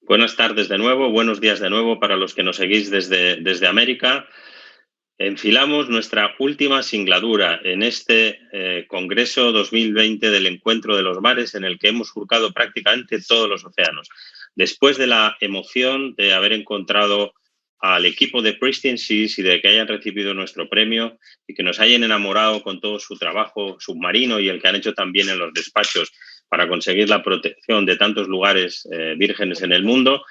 Buenas tardes de nuevo, buenos días de nuevo para los que nos seguís desde América. Enfilamos nuestra última singladura en este Congreso 2020 del Encuentro de los Mares, en el que hemos surcado prácticamente todos los océanos. Después de la emoción de haber encontrado al equipo de Pristine Seas y de que hayan recibido nuestro premio y que nos hayan enamorado con todo su trabajo submarino y el que han hecho también en los despachos para conseguir la protección de tantos lugares vírgenes en el mundo,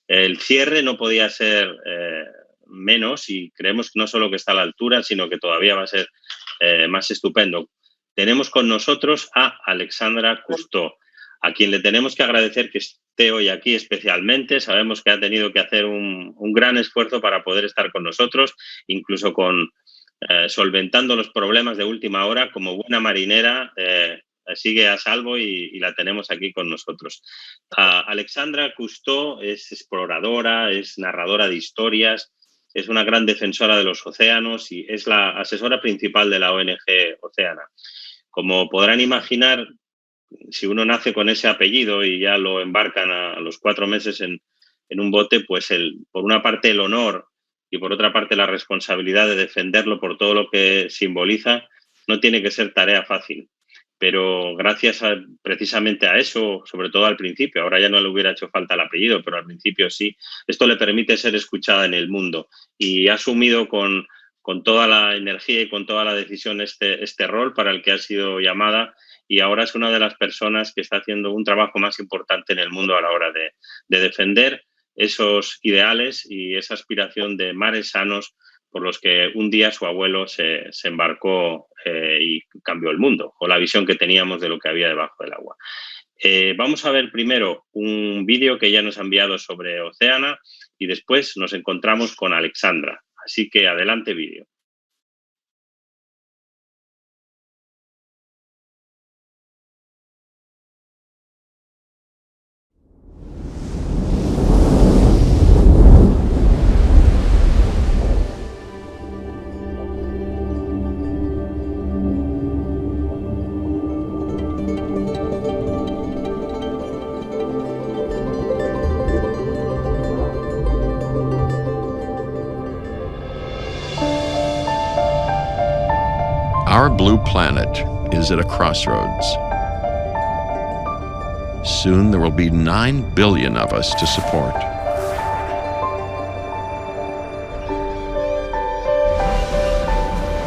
el cierre no podía ser menos, y creemos no solo que está a la altura, sino que todavía va a ser más estupendo. Tenemos con nosotros a Alexandra Cousteau, a quien le tenemos que agradecer que esté hoy aquí especialmente. Sabemos que ha tenido que hacer un gran esfuerzo para poder estar con nosotros, incluso solventando los problemas de última hora. Como buena marinera, sigue a salvo y la tenemos aquí con nosotros. Alexandra Cousteau es exploradora, es narradora de historias, es una gran defensora de los océanos y es la asesora principal de la ONG Oceana. Como podrán imaginar, si uno nace con ese apellido y ya lo embarcan a los 4 meses en un bote, pues por una parte el honor y por otra parte la responsabilidad de defenderlo por todo lo que simboliza no tiene que ser tarea fácil. Pero gracias precisamente a eso, sobre todo al principio, ahora ya no le hubiera hecho falta el apellido, pero al principio sí, esto le permite ser escuchada en el mundo y ha asumido con toda la energía y con toda la decisión este rol para el que ha sido llamada, y ahora es una de las personas que está haciendo un trabajo más importante en el mundo a la hora de defender esos ideales y esa aspiración de mares sanos por los que un día su abuelo se embarcó y cambió el mundo, o la visión que teníamos de lo que había debajo del agua. Vamos a ver primero un vídeo que ella nos ha enviado sobre Oceana y después nos encontramos con Alexandra. Así que adelante vídeo. Our blue planet is at a crossroads. Soon there will be 9 billion of us to support.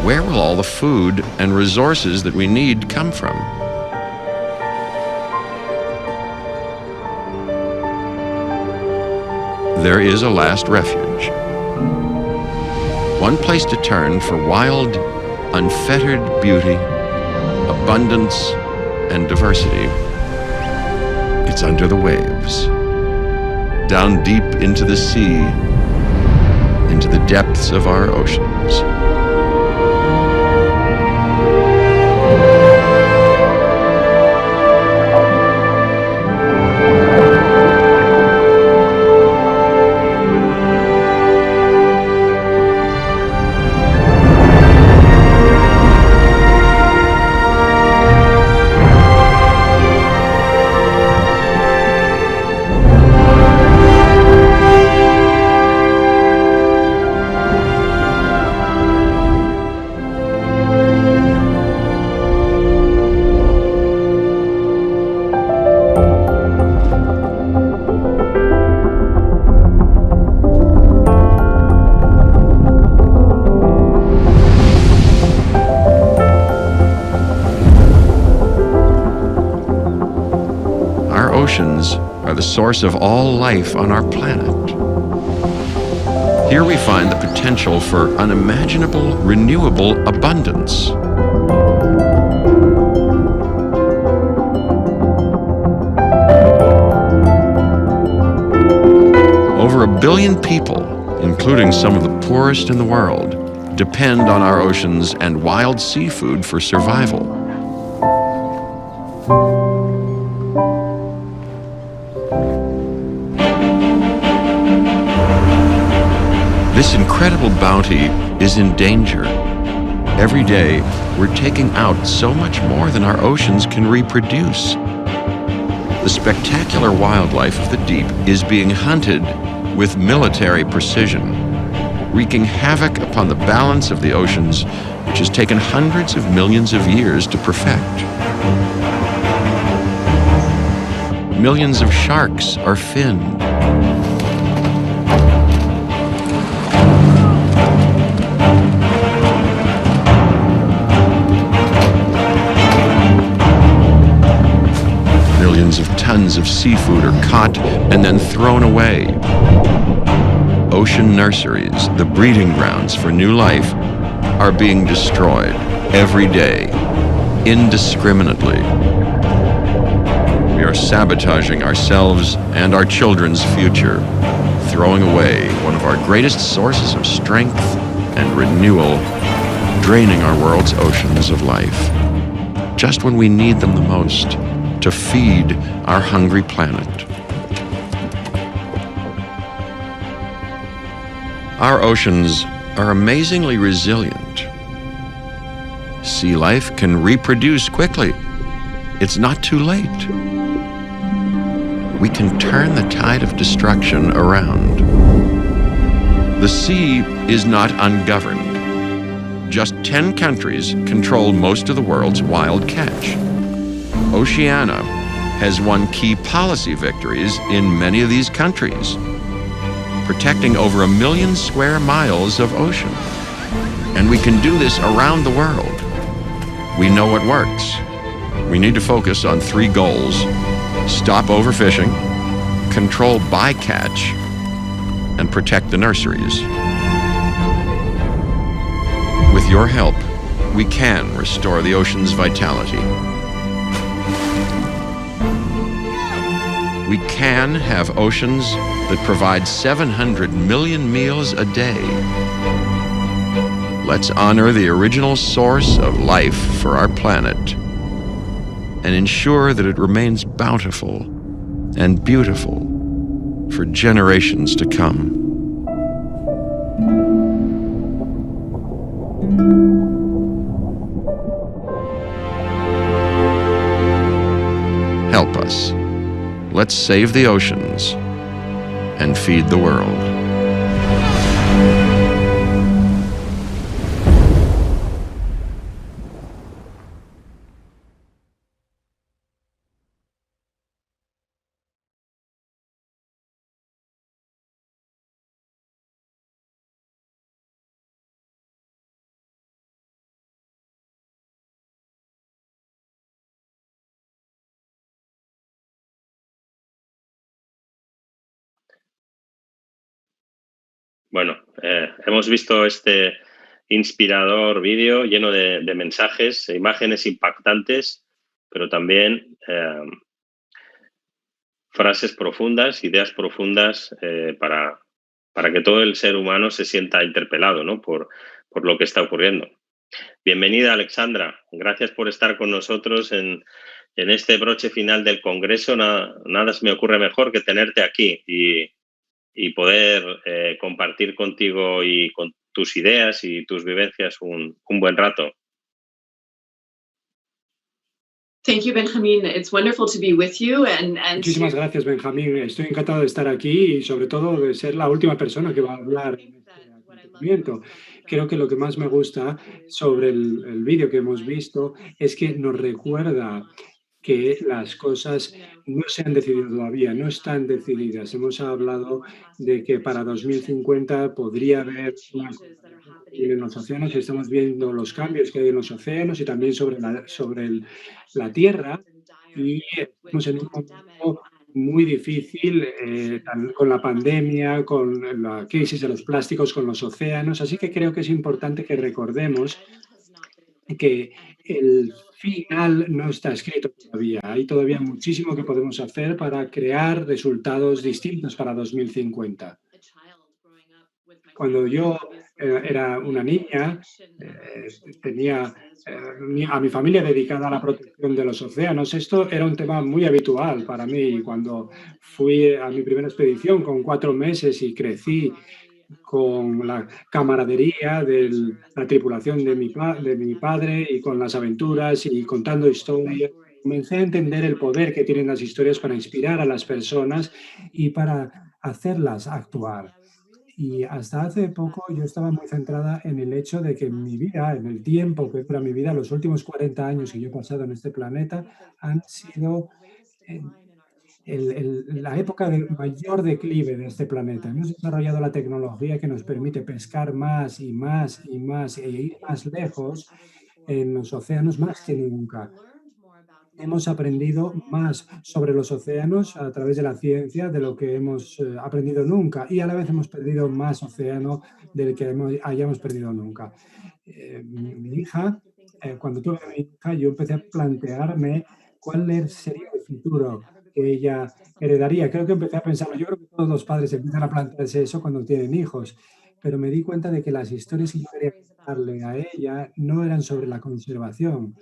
Where will all the food and resources that we need come from? There is a last refuge. One place to turn for wild, unfettered beauty, abundance, and diversity. It's under the waves, down deep into the sea, into the depths of our oceans. Oceans are the source of all life on our planet. Here we find the potential for unimaginable, renewable abundance. Over 1 billion people, including some of the poorest in the world, depend on our oceans and wild seafood for survival. This incredible bounty is in danger. Every day, we're taking out so much more than our oceans can reproduce. The spectacular wildlife of the deep is being hunted with military precision, wreaking havoc upon the balance of the oceans, which has taken hundreds of millions of years to perfect. Millions of sharks are finned. Millions of tons of seafood are caught and then thrown away. Ocean nurseries, the breeding grounds for new life, are being destroyed every day, indiscriminately. We are sabotaging ourselves and our children's future, throwing away one of our greatest sources of strength and renewal, draining our world's oceans of life, just when we need them the most to feed our hungry planet. Our oceans are amazingly resilient. Sea life can reproduce quickly. It's not too late. We can turn the tide of destruction around. The sea is not ungoverned. Just 10 countries control most of the world's wild catch. Oceania has won key policy victories in many of these countries, protecting over 1 million square miles of ocean. And we can do this around the world. We know what works. We need to focus on 3 goals: stop overfishing, control bycatch, and protect the nurseries. With your help, we can restore the ocean's vitality. We can have oceans that provide 700 million meals a day. Let's honor the original source of life for our planet and ensure that it remains bountiful and beautiful for generations to come. Help us. Let's save the oceans and feed the world. Bueno, hemos visto este inspirador vídeo lleno de mensajes, e imágenes impactantes, pero también frases profundas, ideas profundas para que todo el ser humano se sienta interpelado, ¿no? por lo que está ocurriendo. Bienvenida, Alexandra. Gracias por estar con nosotros en este broche final del Congreso. Nada se me ocurre mejor que tenerte aquí y poder compartir contigo y con tus ideas y tus vivencias un buen rato. Thank you, Benjamin. It's wonderful to be with you and Muchísimas gracias, Benjamín. Estoy encantado de estar aquí y sobre todo de ser la última persona que va a hablar en este acontecimiento. Creo que lo que más me gusta sobre el vídeo que hemos visto es que nos recuerda que las cosas no se han decidido todavía, no están decididas. Hemos hablado de que para 2050 podría haber una en los océanos y estamos viendo los cambios que hay en los océanos y también sobre la Tierra, y estamos en un momento muy difícil con la pandemia, con la crisis de los plásticos, con los océanos, así que creo que es importante que recordemos que el final no está escrito todavía. Hay todavía muchísimo que podemos hacer para crear resultados distintos para 2050. Cuando yo era una niña, tenía a mi familia dedicada a la protección de los océanos. Esto era un tema muy habitual para mí. Cuando fui a mi primera expedición con 4 meses y crecí con la camaradería de la tripulación de mi padre y con las aventuras y contando historias comencé a entender el poder que tienen las historias para inspirar a las personas y para hacerlas actuar. Y hasta hace poco yo estaba muy centrada en el hecho de que mi vida, en el tiempo que dura mi vida, los últimos 40 años que yo he pasado en este planeta, han sido eh, la época de mayor declive de este planeta. Hemos desarrollado la tecnología que nos permite pescar más y más y más e ir más lejos en los océanos más que nunca. Hemos aprendido más sobre los océanos a través de la ciencia de lo que hemos aprendido nunca y a la vez hemos perdido más océano del que hayamos perdido nunca. Mi hija, cuando tuve a mi hija, yo empecé a plantearme sería el futuro que ella heredaría. Creo que empecé a pensarlo. Yo creo que todos los padres empiezan a plantearse eso cuando tienen hijos, pero me di cuenta de que las historias que yo quería contarle a ella no eran sobre la conservación,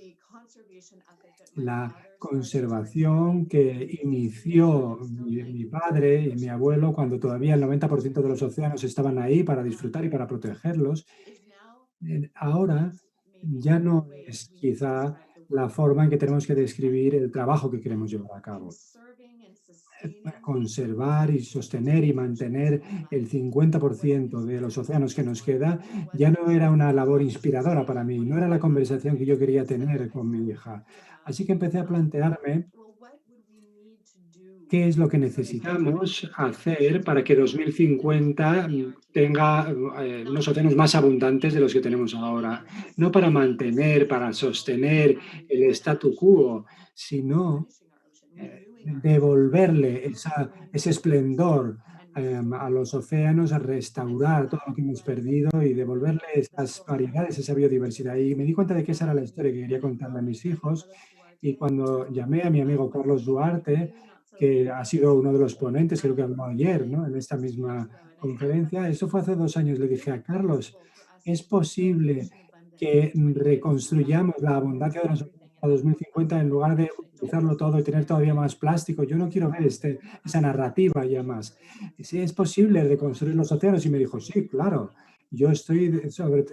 la conservación que inició mi padre y mi abuelo cuando todavía el 90% de los océanos estaban ahí para disfrutar y para protegerlos. Ahora ya no es quizá la forma en que tenemos que describir el trabajo que queremos llevar a cabo. Conservar y sostener y mantener el 50% de los océanos que nos queda ya no era una labor inspiradora para mí, no era la conversación que yo quería tener con mi hija. Así que empecé a plantearme qué es lo que necesitamos hacer para que 2050 tenga unos océanos más abundantes de los que tenemos ahora. No para mantener, para sostener el statu quo, sino devolverle ese esplendor a los océanos, a restaurar todo lo que hemos perdido y devolverle esas variedades, esa biodiversidad. Y me di cuenta de que esa era la historia que quería contarle a mis hijos. Y cuando llamé a mi amigo Carlos Duarte, que ha sido uno de los ponentes, creo que habló ayer, ¿no? En esta misma conferencia, eso fue hace 2 años, le dije a Carlos, ¿es posible que reconstruyamos la abundancia de los océanos a 2050 en lugar de utilizarlo todo y tener todavía más plástico? Yo no quiero ver esa narrativa ya más. Si es posible reconstruir los océanos, y me dijo, sí, claro, yo estoy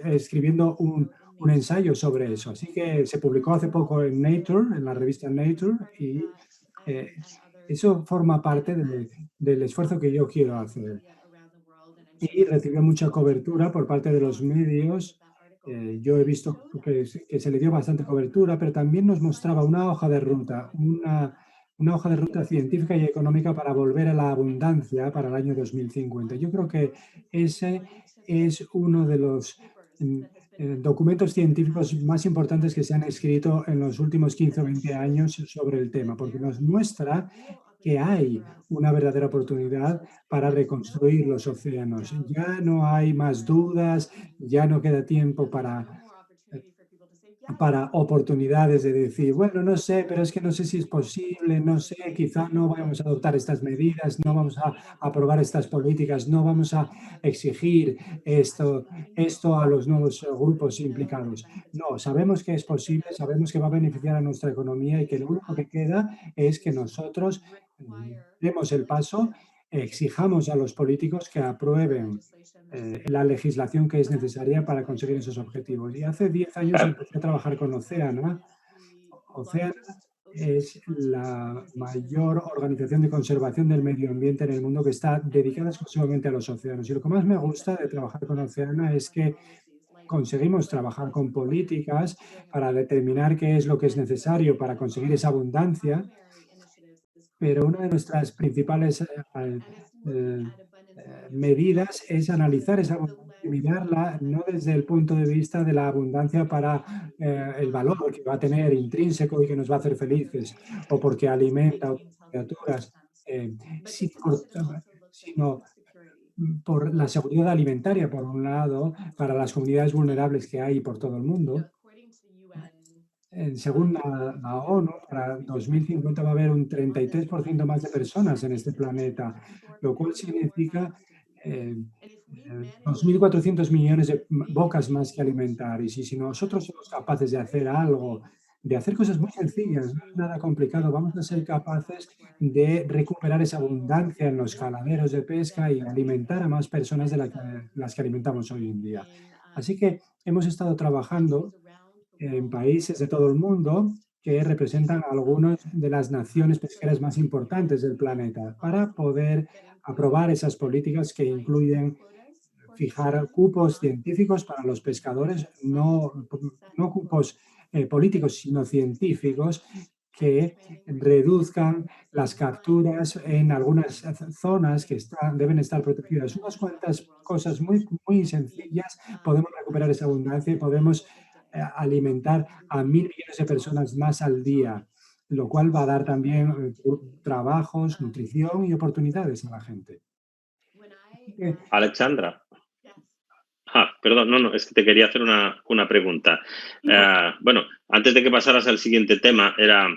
escribiendo un ensayo sobre eso. Así que se publicó hace poco en Nature, en la revista Nature, y eh, eso forma parte del esfuerzo que yo quiero hacer. Y recibió mucha cobertura por parte de los medios. Yo he visto que se le dio bastante cobertura, pero también nos mostraba una hoja de ruta, una hoja de ruta científica y económica para volver a la abundancia para el año 2050. Yo creo que ese es uno de los mm, documentos científicos más importantes que se han escrito en los últimos 15 o 20 años sobre el tema, porque nos muestra que hay una verdadera oportunidad para reconstruir los océanos. Ya no hay más dudas, ya no queda tiempo para oportunidades de decir, bueno, no sé, pero es que no sé si es posible, no sé, quizá no vamos a adoptar estas medidas, no vamos a aprobar estas políticas, no vamos a exigir esto a los nuevos grupos implicados. No, sabemos que es posible, sabemos que va a beneficiar a nuestra economía y que lo único que queda es que nosotros demos el paso, exijamos a los políticos que aprueben la legislación que es necesaria para conseguir esos objetivos. Y hace 10 años Claro, empecé a trabajar con Oceana. Oceana es la mayor organización de conservación del medio ambiente en el mundo que está dedicada exclusivamente a los océanos. Y lo que más me gusta de trabajar con Oceana es que conseguimos trabajar con políticas para determinar qué es lo que es necesario para conseguir esa abundancia, pero una de nuestras principales eh, medidas es analizar esa abundancia y mirarla no desde el punto de vista de la abundancia para el valor que va a tener intrínseco y que nos va a hacer felices o porque alimenta a otras criaturas, eh, si por- sino por la seguridad alimentaria, por un lado, para las comunidades vulnerables que hay por todo el mundo. Según la ONU, para 2050 va a haber un 33% más de personas en este planeta, lo cual significa 2.400 millones de bocas más que alimentar. Y si nosotros somos capaces de hacer algo, de hacer cosas muy sencillas, no es nada complicado, vamos a ser capaces de recuperar esa abundancia en los caladeros de pesca y alimentar a más personas de las que alimentamos hoy en día. Así que hemos estado trabajando en países de todo el mundo que representan a algunas de las naciones pesqueras más importantes del planeta, para poder aprobar esas políticas que incluyen fijar cupos científicos para los pescadores, no cupos políticos, sino científicos, que reduzcan las capturas en algunas zonas que deben estar protegidas. Unas cuantas cosas muy sencillas, podemos recuperar esa abundancia y podemos alimentar a 1.000 millones de personas más al día, lo cual va a dar también trabajos, nutrición y oportunidades a la gente. Así que, Alexandra. Perdón, no, es que te quería hacer una pregunta. Bueno, antes de que pasaras al siguiente tema, era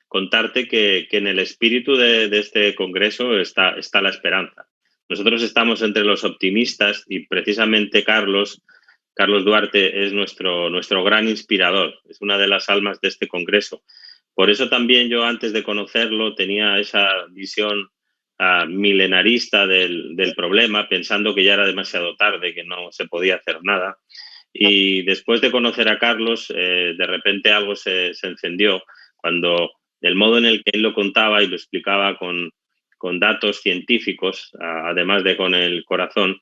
contarte que en el espíritu de este congreso está la esperanza. Nosotros estamos entre los optimistas y precisamente Carlos Duarte es nuestro gran inspirador, es una de las almas de este congreso. Por eso también yo, antes de conocerlo, tenía esa visión milenarista del problema, pensando que ya era demasiado tarde, que no se podía hacer nada. Y después de conocer a Carlos, de repente algo se encendió cuando el modo en el que él lo contaba y lo explicaba con datos científicos, además de con el corazón,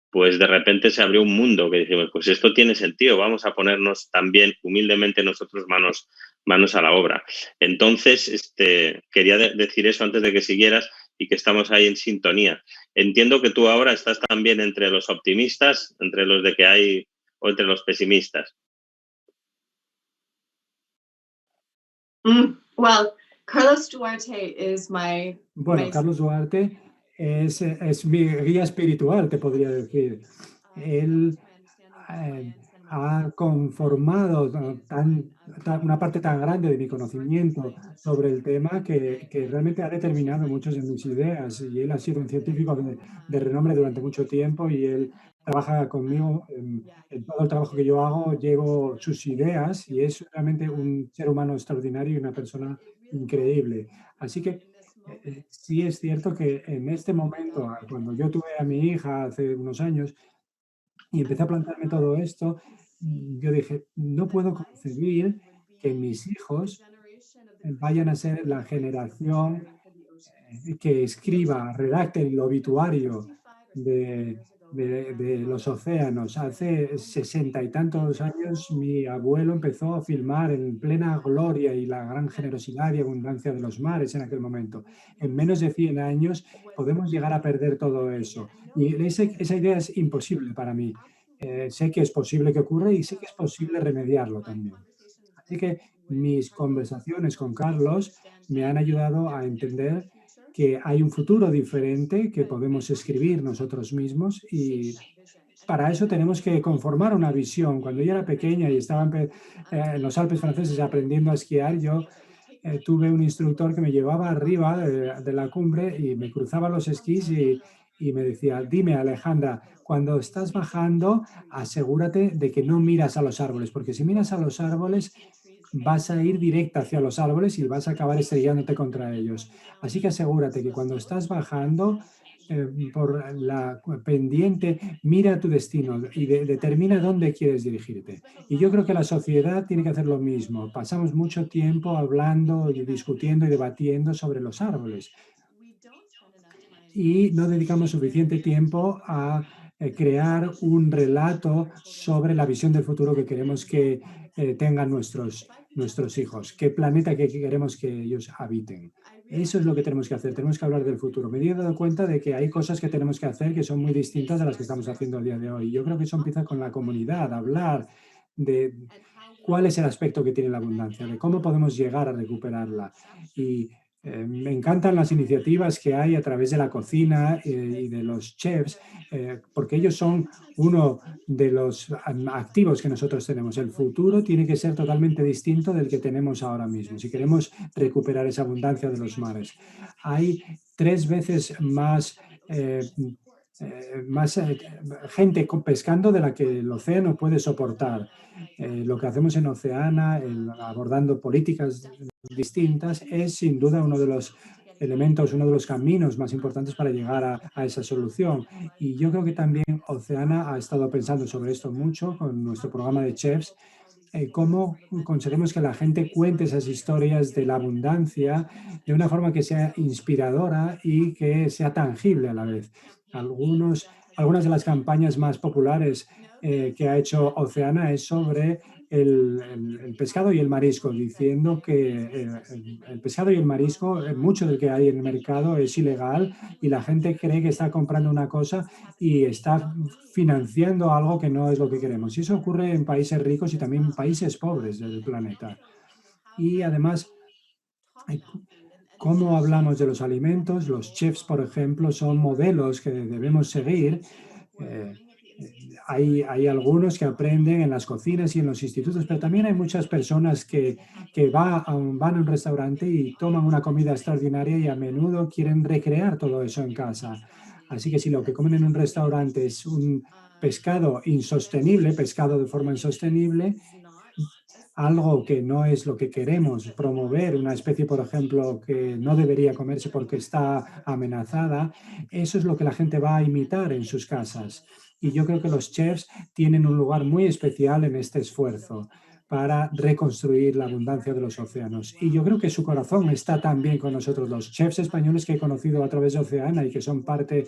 pues de repente se abrió un mundo que dijimos, pues esto tiene sentido, vamos a ponernos también humildemente nosotros manos a la obra. Entonces, quería decir eso antes de que siguieras, y que estamos ahí en sintonía. Entiendo que tú ahora estás también entre los optimistas, entre los de que hay, o entre los pesimistas. Well, Carlos Duarte is my... Bueno, Carlos Duarte es mi guía espiritual, te podría decir. Él ha conformado una parte tan grande de mi conocimiento sobre el tema que realmente ha determinado muchas de mis ideas, y él ha sido un científico de renombre durante mucho tiempo, y él trabaja conmigo en todo el trabajo que yo hago, llevo sus ideas, y es realmente un ser humano extraordinario y una persona increíble. Así que sí es cierto que en este momento, cuando yo tuve a mi hija hace unos años y empecé a plantearme todo esto, yo dije, no puedo concebir que mis hijos vayan a ser la generación que escriba, redacte el obituario de los océanos. Hace 60 y tantos años mi abuelo empezó a filmar en plena gloria y la gran generosidad y abundancia de los mares en aquel momento. En menos de 100 años podemos llegar a perder todo eso. Y esa idea es imposible para mí. Sé que es posible que ocurra y sé que es posible remediarlo también. Así que mis conversaciones con Carlos me han ayudado a entender que hay un futuro diferente que podemos escribir nosotros mismos, y para eso tenemos que conformar una visión. Cuando yo era pequeña y estaba en los Alpes franceses aprendiendo a esquiar, yo tuve un instructor que me llevaba arriba de la cumbre y me cruzaba los esquís y me decía, dime Alejandra, cuando estás bajando, asegúrate de que no miras a los árboles, porque si miras a los árboles vas a ir directa hacia los árboles y vas a acabar estrellándote contra ellos. Así que asegúrate que cuando estás bajando por la pendiente, mira tu destino y determina dónde quieres dirigirte. Y yo creo que la sociedad tiene que hacer lo mismo. Pasamos mucho tiempo hablando y discutiendo y debatiendo sobre los árboles, y no dedicamos suficiente tiempo a crear un relato sobre la visión del futuro que queremos que tengan nuestros hijos, qué planeta que queremos que ellos habiten. Eso es lo que tenemos que hacer, tenemos que hablar del futuro. Me he dado cuenta de que hay cosas que tenemos que hacer que son muy distintas de las que estamos haciendo el día de hoy. Yo creo que eso empieza con la comunidad, hablar de cuál es el aspecto que tiene la abundancia, de cómo podemos llegar a recuperarla. Y me encantan las iniciativas que hay a través de la cocina y de los chefs, porque ellos son uno de los activos que nosotros tenemos. El futuro tiene que ser totalmente distinto del que tenemos ahora mismo, si queremos recuperar esa abundancia de los mares. Hay 3 veces más gente pescando de la que el océano puede soportar. Lo que hacemos en Oceana, abordando políticas distintas, es sin duda uno de los elementos, uno de los caminos más importantes para llegar a esa solución. Y yo creo que también Oceana ha estado pensando sobre esto mucho con nuestro programa de chefs, cómo conseguimos que la gente cuente esas historias de la abundancia de una forma que sea inspiradora y que sea tangible a la vez. Algunas de las campañas más populares que ha hecho Oceana es sobre el pescado y el marisco, diciendo que el pescado y el marisco, mucho del que hay en el mercado es ilegal y la gente cree que está comprando una cosa y está financiando algo que no es lo que queremos. Y eso ocurre en países ricos y también en países pobres del planeta. Y además, hay cómo hablamos de los alimentos, los chefs, por ejemplo, son modelos que debemos seguir. Eh, hay algunos que aprenden en las cocinas y en los institutos, pero también hay muchas personas que van a un restaurante y toman una comida extraordinaria y a menudo quieren recrear todo eso en casa. Así que si lo que comen en un restaurante es un pescado insostenible, pescado de forma insostenible, algo que no es lo que queremos promover, una especie, por ejemplo, que no debería comerse porque está amenazada, eso es lo que la gente va a imitar en sus casas. Y yo creo que los chefs tienen un lugar muy especial en este esfuerzo para reconstruir la abundancia de los océanos. Y yo creo que su corazón está también con nosotros, los chefs españoles que he conocido a través de Oceana y que son parte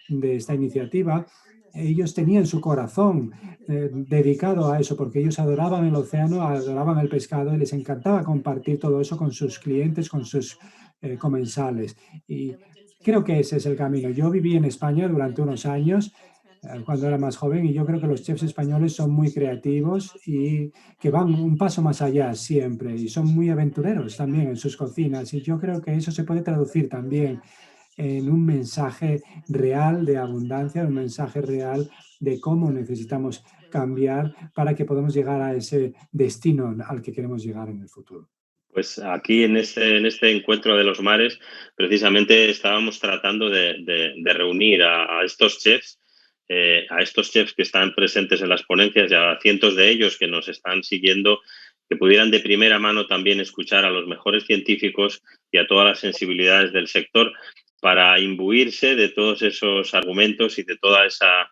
de esta iniciativa. Ellos tenían su corazón dedicado a eso, porque ellos adoraban el océano, adoraban el pescado y les encantaba compartir todo eso con sus clientes, con sus comensales. Y creo que ese es el camino. Yo viví en España durante unos años, cuando era más joven, y yo creo que los chefs españoles son muy creativos y que van un paso más allá siempre, y son muy aventureros también en sus cocinas. Y yo creo que eso se puede traducir también en un mensaje real de abundancia, un mensaje real de cómo necesitamos cambiar para que podamos llegar a ese destino al que queremos llegar en el futuro. Pues aquí en este encuentro de los mares, precisamente estábamos tratando de reunir a estos chefs que están presentes en las ponencias y a cientos de ellos que nos están siguiendo, que pudieran de primera mano también escuchar a los mejores científicos y a todas las sensibilidades del sector para imbuirse de todos esos argumentos y de toda esa,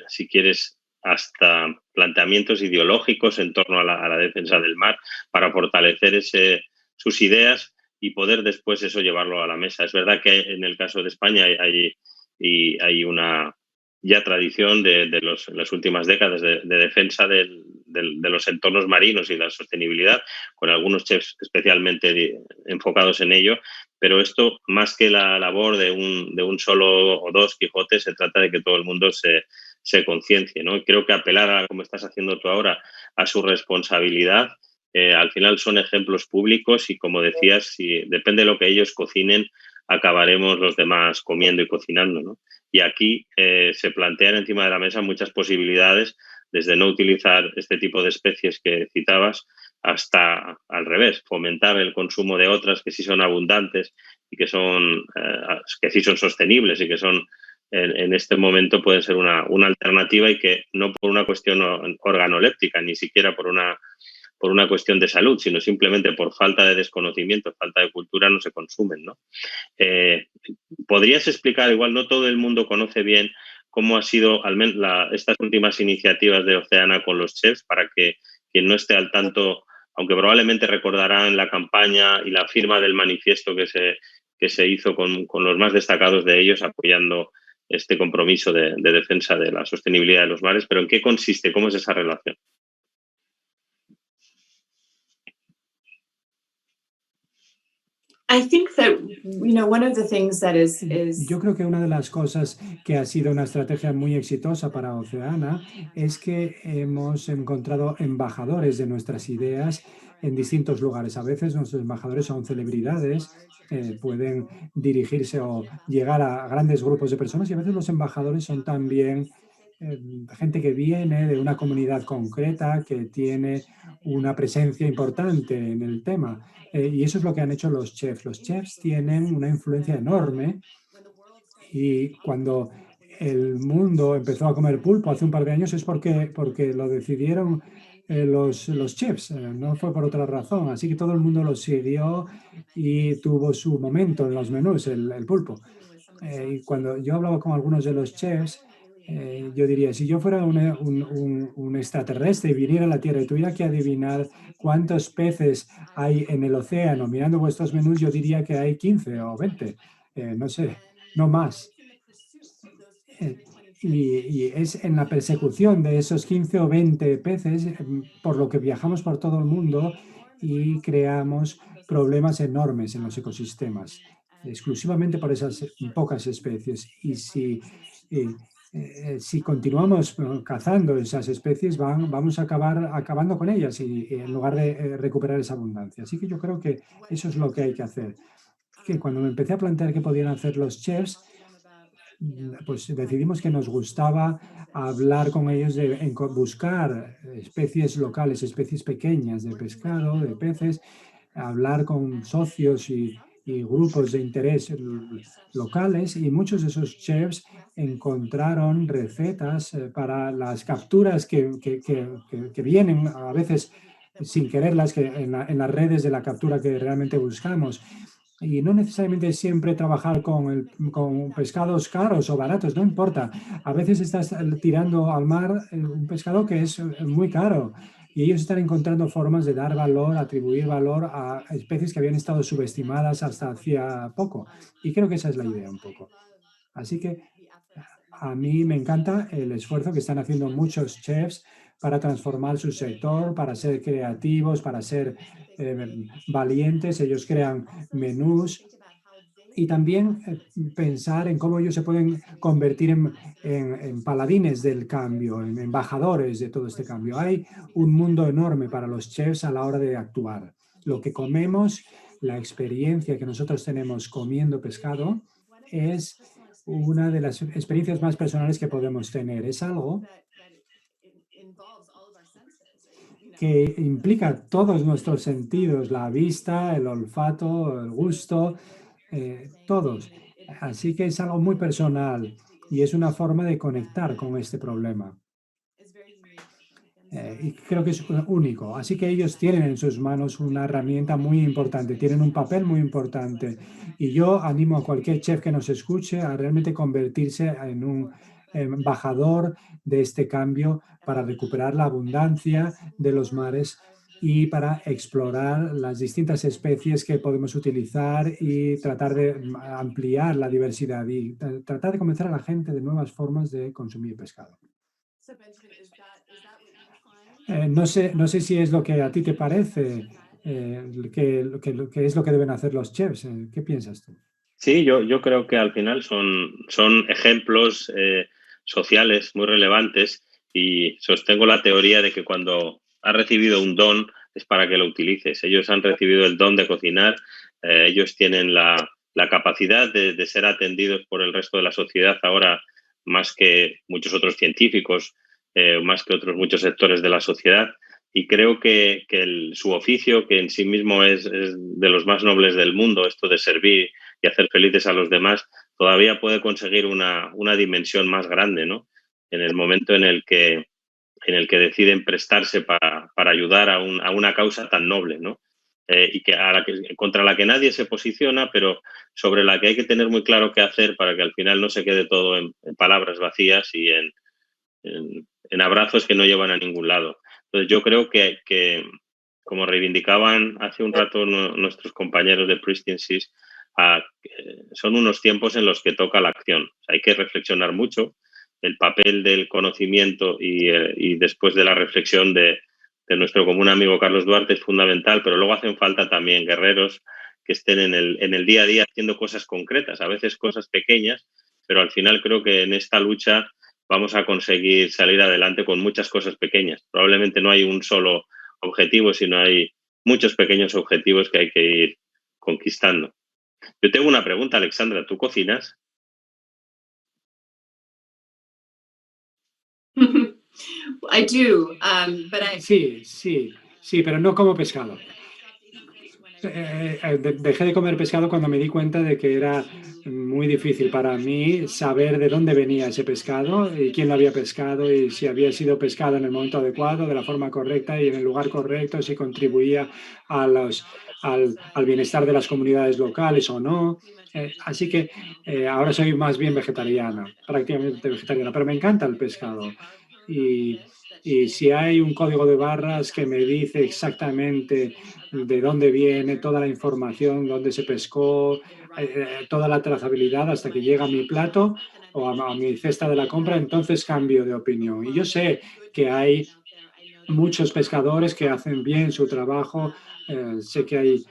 si quieres, hasta planteamientos ideológicos en torno a la defensa del mar para fortalecer sus ideas y poder después eso llevarlo a la mesa. Es verdad que en el caso de España hay una ya tradición las últimas décadas de defensa de los entornos marinos y la sostenibilidad, con algunos chefs especialmente enfocados en ello, pero esto, más que la labor de un solo o dos Quijotes, se trata de que todo el mundo se conciencie, ¿no? Y creo que apelar, como estás haciendo tú ahora, a su responsabilidad, al final son ejemplos públicos y, como decías, si depende de lo que ellos cocinen, acabaremos los demás comiendo y cocinando, ¿no? Y aquí se plantean encima de la mesa muchas posibilidades, desde no utilizar este tipo de especies que citabas hasta al revés, fomentar el consumo de otras que sí son abundantes y que sí son sostenibles y que son en este momento pueden ser una alternativa y que no por una cuestión organoléptica, ni siquiera por una cuestión de salud, sino simplemente por falta de desconocimiento, falta de cultura, no se consumen, ¿no? Eh, ¿Podrías explicar, igual no todo el mundo conoce bien cómo ha sido al menos estas últimas iniciativas de Oceana con los chefs, para que quien no esté al tanto, aunque probablemente recordarán la campaña y la firma del manifiesto que se hizo con los más destacados de ellos apoyando este compromiso de defensa de la sostenibilidad de los mares, pero ¿en qué consiste? ¿Cómo es esa relación? I think that, one of the things that is Yo creo que una de las cosas que ha sido una estrategia muy exitosa para Oceana es que hemos encontrado embajadores de nuestras ideas en distintos lugares. A veces nuestros embajadores son celebridades, pueden dirigirse o llegar a grandes grupos de personas, y a veces los embajadores son también eh, gente que viene de una comunidad concreta, que tiene una presencia importante en el tema. Y eso es lo que han hecho los chefs. Los chefs tienen una influencia enorme, y cuando el mundo empezó a comer pulpo hace un par de años es porque lo decidieron los chefs, no fue por otra razón. Así que todo el mundo lo siguió y tuvo su momento en los menús, el pulpo. Y cuando yo hablaba con algunos de los chefs, Yo diría, si yo fuera un extraterrestre y viniera a la Tierra y tuviera que adivinar cuántos peces hay en el océano, mirando vuestros menús, yo diría que hay 15 o 20, no sé, no más. Eh, y es en la persecución de esos 15 o 20 peces por lo que viajamos por todo el mundo y creamos problemas enormes en los ecosistemas, exclusivamente por esas pocas especies. Y si continuamos cazando esas especies, vamos a acabar acabando con ellas y en lugar de recuperar esa abundancia. Así que yo creo que eso es lo que hay que hacer. Que cuando me empecé a plantear qué podían hacer los chefs, pues decidimos que nos gustaba hablar con ellos buscar especies locales, especies pequeñas de pescado, de peces, hablar con socios y grupos de interés locales, y muchos de esos chefs encontraron recetas para las capturas que vienen a veces sin quererlas, que en las redes de la captura que realmente buscamos. Y no necesariamente siempre trabajar con pescados caros o baratos, no importa. A veces estás tirando al mar un pescado que es muy caro y ellos están encontrando formas de dar valor, atribuir valor a especies que habían estado subestimadas hasta hacía poco. Y creo que esa es la idea un poco. Así que a mí me encanta el esfuerzo que están haciendo muchos chefs para transformar su sector, para ser creativos, para ser valientes. Ellos crean menús y también pensar en cómo ellos se pueden convertir en paladines del cambio, en embajadores de todo este cambio. Hay un mundo enorme para los chefs a la hora de actuar. Lo que comemos, la experiencia que nosotros tenemos comiendo pescado es una de las experiencias más personales que podemos tener. Es algo que implica todos nuestros sentidos, la vista, el olfato, el gusto, todos. Así que es algo muy personal y es una forma de conectar con este problema. Y creo que es único. Así que ellos tienen en sus manos una herramienta muy importante, tienen un papel muy importante. Y yo animo a cualquier chef que nos escuche a realmente convertirse en un embajador de este cambio para recuperar la abundancia de los mares y para explorar las distintas especies que podemos utilizar y tratar de ampliar la diversidad y tratar de convencer a la gente de nuevas formas de consumir pescado. No sé si es lo que a ti te parece, que es lo que deben hacer los chefs. ¿Qué piensas tú? Sí, yo creo que al final son ejemplos sociales muy relevantes y sostengo la teoría de que cuando has recibido un don es para que lo utilices. Ellos han recibido el don de cocinar, ellos tienen la capacidad de ser atendidos por el resto de la sociedad ahora más que muchos otros científicos, más que otros muchos sectores de la sociedad. Y creo que su oficio, que en sí mismo es de los más nobles del mundo, esto de servir y hacer felices a los demás, todavía puede conseguir una dimensión más grande, ¿no? En el momento en el que deciden prestarse para ayudar a una causa tan noble, ¿no? Y contra la que nadie se posiciona, pero sobre la que hay que tener muy claro qué hacer para que al final no se quede todo en palabras vacías y en abrazos que no llevan a ningún lado. Entonces yo creo que como reivindicaban hace un rato nuestros compañeros de Pristine Seas, son unos tiempos en los que toca la acción. O sea, hay que reflexionar mucho. El papel del conocimiento y después de la reflexión de nuestro común amigo Carlos Duarte es fundamental, pero luego hacen falta también guerreros que estén en el día a día haciendo cosas concretas, a veces cosas pequeñas, pero al final creo que en esta lucha vamos a conseguir salir adelante con muchas cosas pequeñas. Probablemente no hay un solo objetivo, sino hay muchos pequeños objetivos que hay que ir conquistando. Yo tengo una pregunta, Alexandra. ¿Tú cocinas? I do, but Sí, sí, sí, pero no como pescado. Dejé de comer pescado cuando me di cuenta de que era muy difícil para mí saber de dónde venía ese pescado y quién lo había pescado y si había sido pescado en el momento adecuado, de la forma correcta y en el lugar correcto, si contribuía a al bienestar de las comunidades locales o no. Así que ahora soy más bien vegetariana, prácticamente vegetariana, pero me encanta el pescado. Y, y si hay un código de barras que me dice exactamente de dónde viene, toda la información, dónde se pescó, toda la trazabilidad hasta que llega a mi plato o a mi cesta de la compra, entonces cambio de opinión. Y yo sé que hay muchos pescadores que hacen bien su trabajo, sé que hay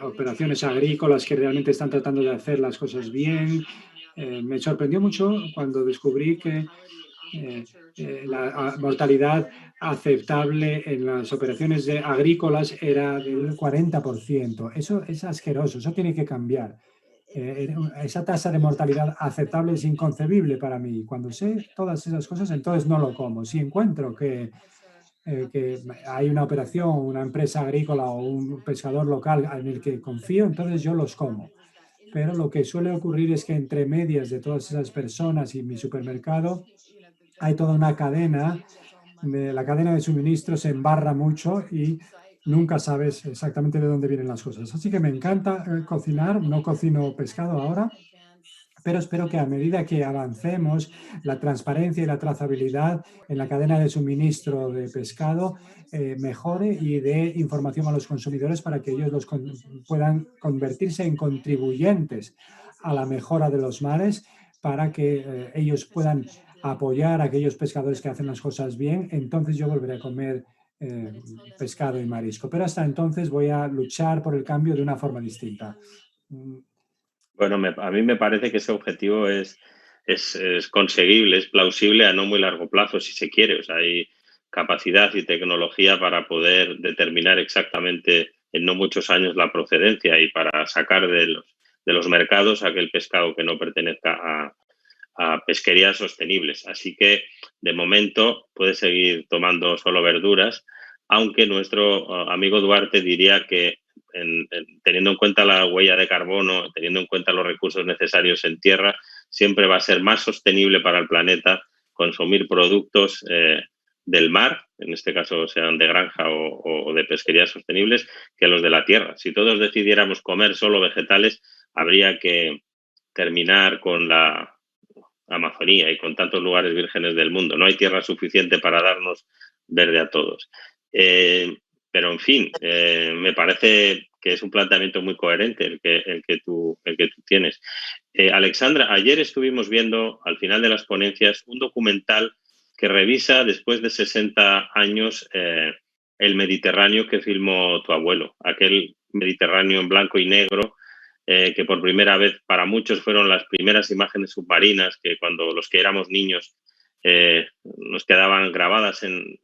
operaciones agrícolas que realmente están tratando de hacer las cosas bien. Me sorprendió mucho cuando descubrí que eh, la mortalidad aceptable en las operaciones agrícolas era del 40%. Eso es asqueroso, eso tiene que cambiar. Esa tasa de mortalidad aceptable es inconcebible para mí. Cuando sé todas esas cosas, entonces no lo como. Si encuentro que hay una operación, una empresa agrícola o un pescador local en el que confío, entonces yo los como. Pero lo que suele ocurrir es que entre medias de todas esas personas y mi supermercado, hay toda una cadena, la cadena de suministro se embarra mucho y nunca sabes exactamente de dónde vienen las cosas. Así que me encanta cocinar, no cocino pescado ahora, pero espero que a medida que avancemos, la transparencia y la trazabilidad en la cadena de suministro de pescado mejore y dé información a los consumidores para que ellos puedan convertirse en contribuyentes a la mejora de los mares, para que ellos puedan apoyar a aquellos pescadores que hacen las cosas bien. Entonces yo volveré a comer eh, pescado y marisco. Pero hasta entonces voy a luchar por el cambio de una forma distinta. Mm. Bueno, a mí me parece que ese objetivo es conseguible, es plausible a no muy largo plazo, si se quiere. O sea, hay capacidad y tecnología para poder determinar exactamente en no muchos años la procedencia y para sacar de los mercados aquel pescado que no pertenezca a pesquerías sostenibles. Así que, de momento, puede seguir tomando solo verduras, aunque nuestro amigo Duarte diría que teniendo en cuenta la huella de carbono, teniendo en cuenta los recursos necesarios en tierra, siempre va a ser más sostenible para el planeta consumir productos del mar, en este caso sean de granja o de pesquerías sostenibles, que los de la tierra. Si todos decidiéramos comer solo vegetales, habría que terminar con la Amazonía y con tantos lugares vírgenes del mundo. No hay tierra suficiente para darnos verde a todos. Pero, en fin, me parece que es un planteamiento muy coherente el que tú tienes. Alexandra, ayer estuvimos viendo, al final de las ponencias, un documental que revisa, después de 60 años, el Mediterráneo que filmó tu abuelo, aquel Mediterráneo en blanco y negro, que por primera vez para muchos fueron las primeras imágenes submarinas que cuando los que éramos niños nos quedaban grabadas en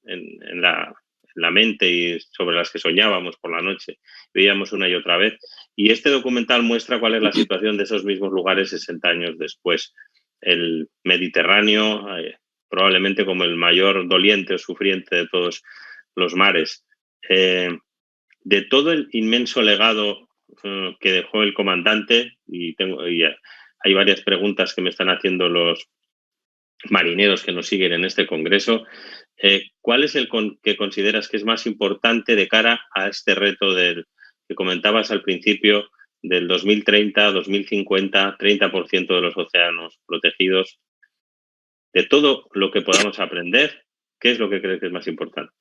la mente y sobre las que soñábamos por la noche, veíamos una y otra vez. Y este documental muestra cuál es la situación de esos mismos lugares 60 años después. El Mediterráneo, probablemente como el mayor doliente o sufriente de todos los mares. De todo el inmenso legado que dejó el comandante, y hay varias preguntas que me están haciendo los marineros que nos siguen en este congreso, ¿cuál es el que consideras que es más importante de cara a este reto que comentabas al principio, del 2030, 2050, 30% de los océanos protegidos? De todo lo que podamos aprender, ¿qué es lo que crees que es más importante?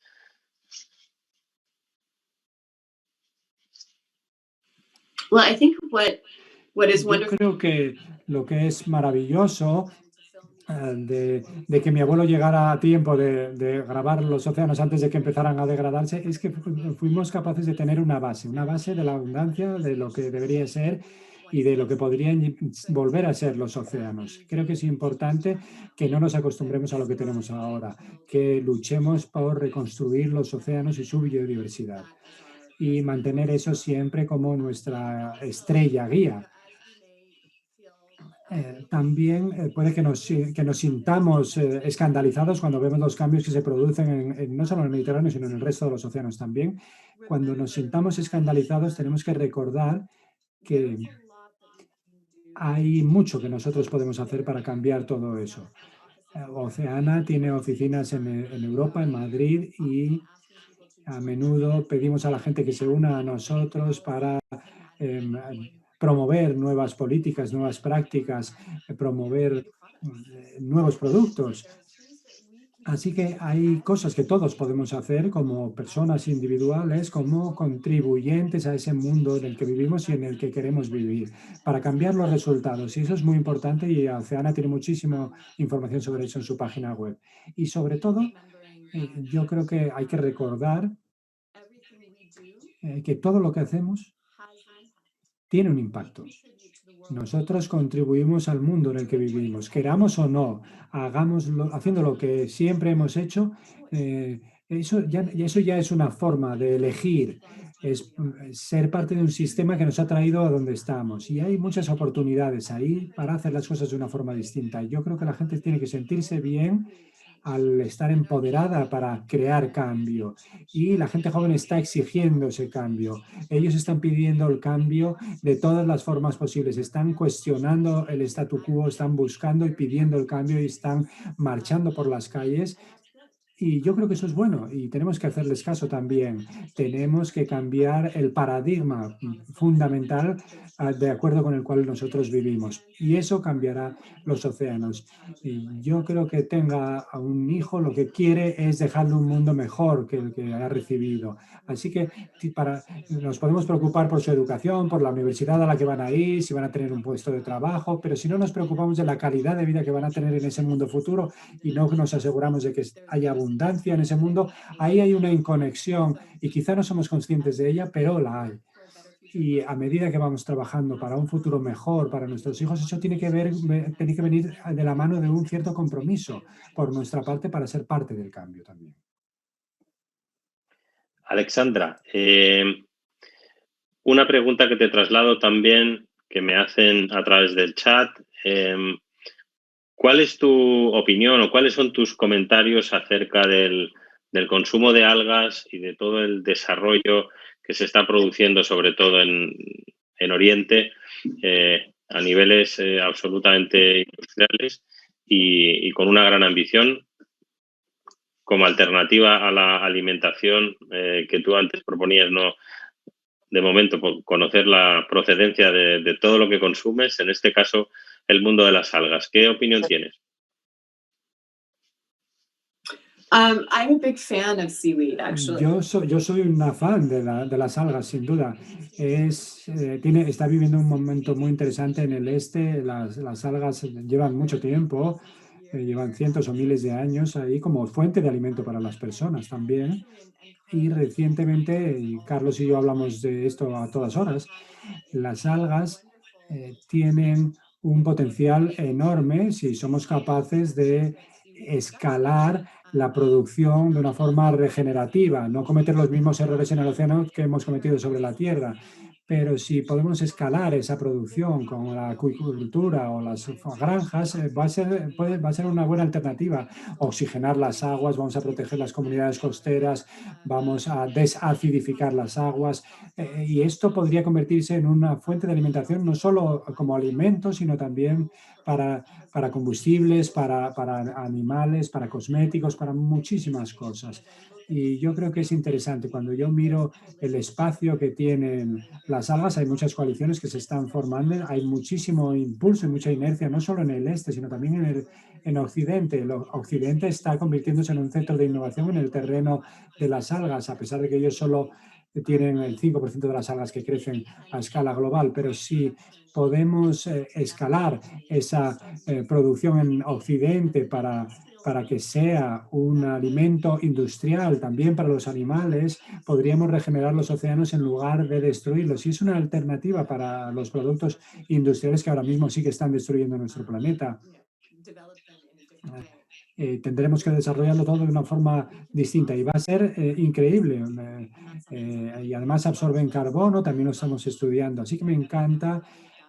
Well, I think what is Yo wonderful. creo que lo que es maravilloso de que mi abuelo llegara a tiempo de grabar los océanos antes de que empezaran a degradarse es que fuimos capaces de tener una base de la abundancia, de lo que debería ser y de lo que podrían volver a ser los océanos. Creo que es importante que no nos acostumbremos a lo que tenemos ahora, que luchemos por reconstruir los océanos y su biodiversidad y mantener eso siempre como nuestra estrella guía. también puede que nos sintamos escandalizados cuando vemos los cambios que se producen no solo en el Mediterráneo, sino en el resto de los océanos también. Cuando nos sintamos escandalizados, tenemos que recordar que hay mucho que nosotros podemos hacer para cambiar todo eso. Oceana tiene oficinas en Europa, en Madrid, y a menudo pedimos a la gente que se una a nosotros para em, promover nuevas políticas, nuevas prácticas, promover nuevos productos. Así que hay cosas que todos podemos hacer como personas individuales, como contribuyentes a ese mundo en el que vivimos y en el que queremos vivir, para cambiar los resultados. Y eso es muy importante y Oceana tiene muchísima información sobre eso en su página web. Y sobre todo, yo creo que hay que recordar que todo lo que hacemos tiene un impacto. Nosotros contribuimos al mundo en el que vivimos, queramos o no, haciendo lo que siempre hemos hecho, eso ya es una forma de elegir, es ser parte de un sistema que nos ha traído a donde estamos. Y hay muchas oportunidades ahí para hacer las cosas de una forma distinta. Yo creo que la gente tiene que sentirse bien al estar empoderada para crear cambio. Y la gente joven está exigiendo ese cambio. Ellos están pidiendo el cambio de todas las formas posibles. Están cuestionando el statu quo, están buscando y pidiendo el cambio y están marchando por las calles. Y yo creo que eso es bueno y tenemos que hacerles caso también. Tenemos que cambiar el paradigma fundamental de acuerdo con el cual nosotros vivimos. Y eso cambiará los océanos. Y yo creo que tenga a un hijo, lo que quiere es dejarle un mundo mejor que el que ha recibido. Así que nos podemos preocupar por su educación, por la universidad a la que van a ir, si van a tener un puesto de trabajo, pero si no nos preocupamos de la calidad de vida que van a tener en ese mundo futuro y no nos aseguramos de que haya abundancia en ese mundo, ahí hay una inconexión y quizá no somos conscientes de ella, pero la hay. Y a medida que vamos trabajando para un futuro mejor para nuestros hijos, eso tiene que venir de la mano de un cierto compromiso por nuestra parte para ser parte del cambio también. Alexandra, una pregunta que te traslado también, que me hacen a través del chat. ¿Cuál es tu opinión o cuáles son tus comentarios acerca del consumo de algas y de todo el desarrollo que se está produciendo, sobre todo en Oriente, a niveles absolutamente industriales y con una gran ambición como alternativa a la alimentación que tú antes proponías, ¿no? De momento, por conocer la procedencia de todo lo que consumes, en este caso, el mundo de las algas. ¿Qué opinión tienes? I'm a big fan of seaweed, actually. Yo soy una fan de las algas, sin duda. Está viviendo un momento muy interesante en el este. Las algas llevan mucho tiempo, llevan cientos o miles de años ahí como fuente de alimento para las personas también. Y recientemente, y Carlos y yo hablamos de esto a todas horas, las algas tienen un potencial enorme si somos capaces de escalar la producción de una forma regenerativa, no cometer los mismos errores en el océano que hemos cometido sobre la Tierra. Pero si podemos escalar esa producción con la acuicultura o las granjas, va a ser una buena alternativa. Oxigenar las aguas, vamos a proteger las comunidades costeras, vamos a desacidificar las aguas y esto podría convertirse en una fuente de alimentación no solo como alimento, sino también para combustibles, para animales, para cosméticos, para muchísimas cosas. Y yo creo que es interesante. Cuando yo miro el espacio que tienen las algas, hay muchas coaliciones que se están formando, hay muchísimo impulso y mucha inercia, no solo en el este, sino también en Occidente. El Occidente está convirtiéndose en un centro de innovación en el terreno de las algas, a pesar de que ellos solo tienen el 5% de las algas que crecen a escala global, pero si podemos escalar esa producción en Occidente para que sea un alimento industrial también para los animales, podríamos regenerar los océanos en lugar de destruirlos. Y es una alternativa para los productos industriales que ahora mismo sí que están destruyendo nuestro planeta. Tendremos que desarrollarlo todo de una forma distinta y va a ser increíble. Y además absorben carbono, también lo estamos estudiando. Así que me encanta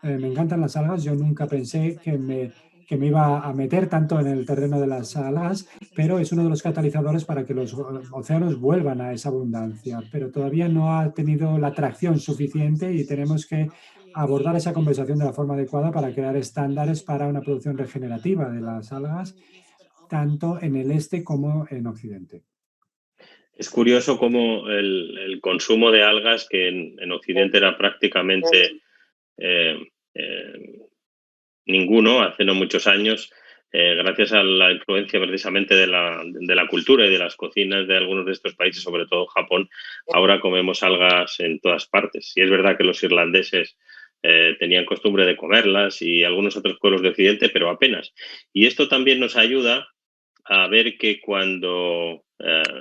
me encantan las algas. Yo nunca pensé que me iba a meter tanto en el terreno de las algas, pero es uno de los catalizadores para que los océanos vuelvan a esa abundancia. Pero todavía no ha tenido la atracción suficiente y tenemos que abordar esa conversación de la forma adecuada para crear estándares para una producción regenerativa de las algas, tanto en el este como en Occidente. Es curioso cómo el consumo de algas, que en Occidente era prácticamente eh, eh, ninguno hace no muchos años, gracias a la influencia precisamente de la cultura y de las cocinas de algunos de estos países, sobre todo Japón, ahora comemos algas en todas partes. Y es verdad que los irlandeses tenían costumbre de comerlas y algunos otros pueblos de Occidente, pero apenas. Y esto también nos ayuda a ver que cuando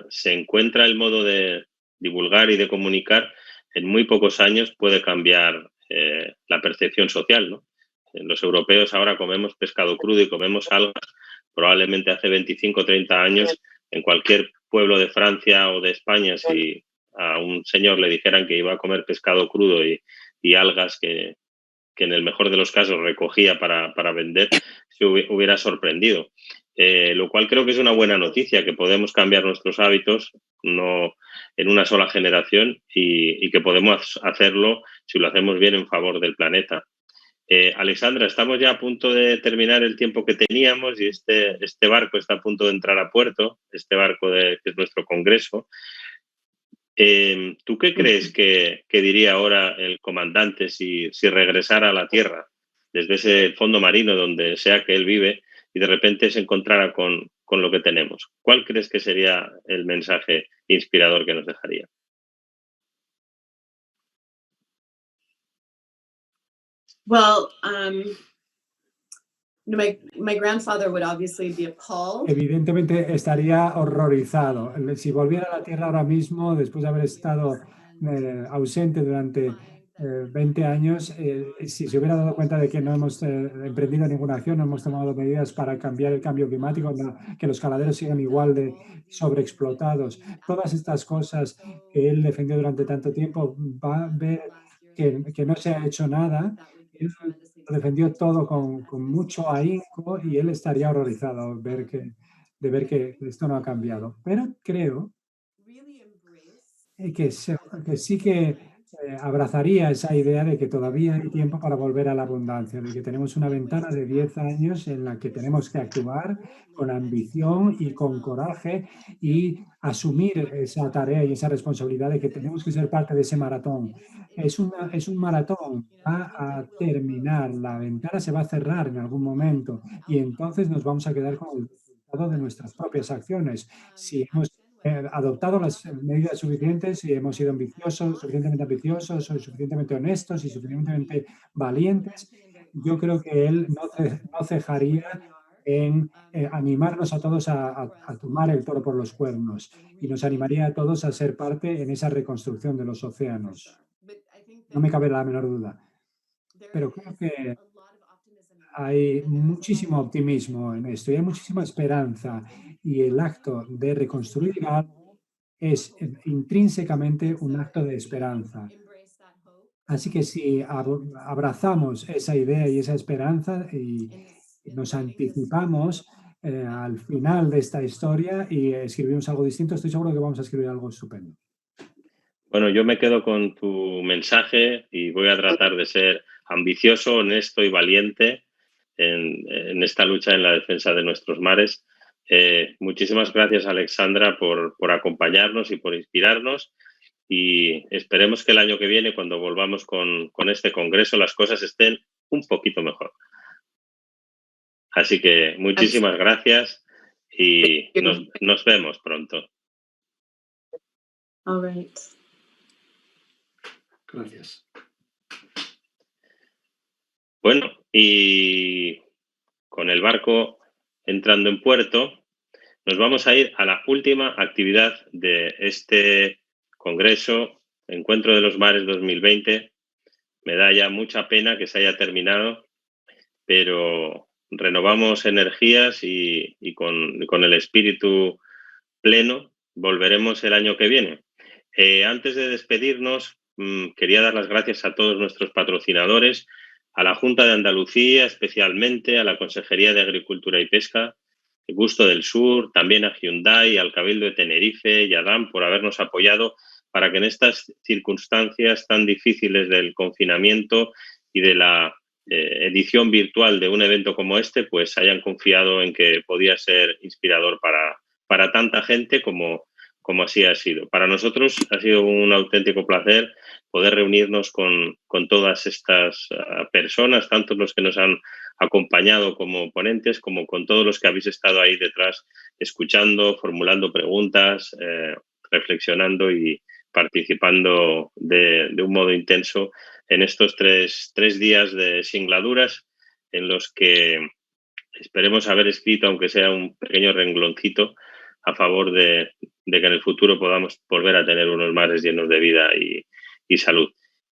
se encuentra el modo de divulgar y de comunicar, en muy pocos años puede cambiar la percepción social, ¿no? Los europeos ahora comemos pescado crudo y comemos algas. Probablemente hace 25 o 30 años, en cualquier pueblo de Francia o de España, si a un señor le dijeran que iba a comer pescado crudo y algas que en el mejor de los casos recogía para vender, se hubiera sorprendido. Lo cual creo que es una buena noticia, que podemos cambiar nuestros hábitos no en una sola generación y que podemos hacerlo si lo hacemos bien en favor del planeta. Alexandra, estamos ya a punto de terminar el tiempo que teníamos y este barco está a punto de entrar a puerto, este barco que es nuestro congreso. ¿Tú qué crees que diría ahora el comandante si regresara a la Tierra desde ese fondo marino donde sea que él vive y de repente se encontrara con lo que tenemos? ¿Cuál crees que sería el mensaje inspirador que nos dejaría? Well, my grandfather would obviously be appalled. Evidentemente estaría horrorizado. Si volviera a la Tierra ahora mismo, después de haber estado ausente durante 20 años, si se hubiera dado cuenta de que no hemos emprendido ninguna acción, no hemos tomado medidas para cambiar el cambio climático, que los caladeros sigan igual de sobreexplotados, todas estas cosas que él defendió durante tanto tiempo, va a ver que no se ha hecho nada. Él lo defendió todo con mucho ahínco y él estaría horrorizado de ver que esto no ha cambiado. Pero creo que, que sí que abrazaría esa idea de que todavía hay tiempo para volver a la abundancia, de que tenemos una ventana de 10 años en la que tenemos que actuar con ambición y con coraje y asumir esa tarea y esa responsabilidad de que tenemos que ser parte de ese maratón. Es un maratón, va a terminar, la ventana se va a cerrar en algún momento y entonces nos vamos a quedar con el resultado de nuestras propias acciones. Si hemos adoptado las medidas suficientes y hemos sido suficientemente ambiciosos, o suficientemente honestos y suficientemente valientes, yo creo que él no cejaría en animarnos a todos a tomar el toro por los cuernos y nos animaría a todos a ser parte en esa reconstrucción de los océanos. No me cabe la menor duda. Pero creo que hay muchísimo optimismo en esto y hay muchísima esperanza y el acto de reconstruir algo es intrínsecamente un acto de esperanza. Así que si abrazamos esa idea y esa esperanza y nos anticipamos al final de esta historia y escribimos algo distinto, estoy seguro que vamos a escribir algo estupendo. Bueno, yo me quedo con tu mensaje y voy a tratar de ser ambicioso, honesto y valiente en esta lucha en la defensa de nuestros mares. Muchísimas gracias, Alexandra, por acompañarnos y por inspirarnos. Y esperemos que el año que viene, cuando volvamos con este congreso, las cosas estén un poquito mejor. Así que muchísimas gracias y nos vemos pronto. All right. Gracias. Bueno, y con el barco entrando en puerto, nos vamos a ir a la última actividad de este Congreso, Encuentro de los Mares 2020. Me da ya mucha pena que se haya terminado, pero renovamos energías y con el espíritu pleno volveremos el año que viene. Antes de despedirnos, quería dar las gracias a todos nuestros patrocinadores, a la Junta de Andalucía, especialmente a la Consejería de Agricultura y Pesca, Gusto del Sur, también a Hyundai, al Cabildo de Tenerife y a DAM por habernos apoyado para que en estas circunstancias tan difíciles del confinamiento y de la edición virtual de un evento como este, pues hayan confiado en que podía ser inspirador para tanta gente como así ha sido. Para nosotros ha sido un auténtico placer poder reunirnos con todas estas personas, tanto los que nos han acompañado como ponentes, como con todos los que habéis estado ahí detrás, escuchando, formulando preguntas, reflexionando y participando de un modo intenso en estos tres días de singladuras en los que esperemos haber escrito, aunque sea un pequeño rengloncito, a favor de que en el futuro podamos volver a tener unos mares llenos de vida y salud.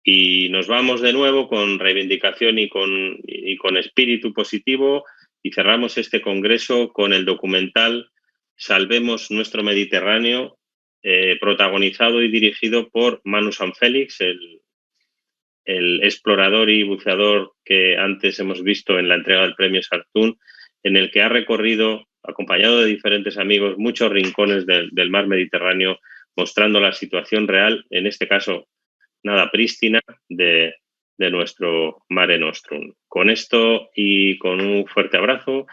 Y nos vamos de nuevo con reivindicación y con espíritu positivo y cerramos este congreso con el documental Salvemos nuestro Mediterráneo, protagonizado y dirigido por Manu Sanfélix, el explorador y buceador que antes hemos visto en la entrega del premio Sartún, en el que ha recorrido, acompañado de diferentes amigos, muchos rincones del mar Mediterráneo, mostrando la situación real, en este caso nada prístina, de nuestro Mare Nostrum. Con esto y con un fuerte abrazo,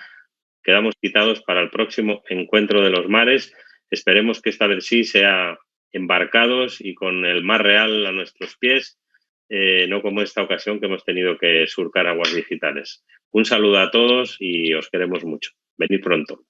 quedamos citados para el próximo Encuentro de los Mares. Esperemos que esta vez sí sea embarcados y con el mar real a nuestros pies, no como esta ocasión que hemos tenido que surcar aguas digitales. Un saludo a todos y os queremos mucho. Venid pronto.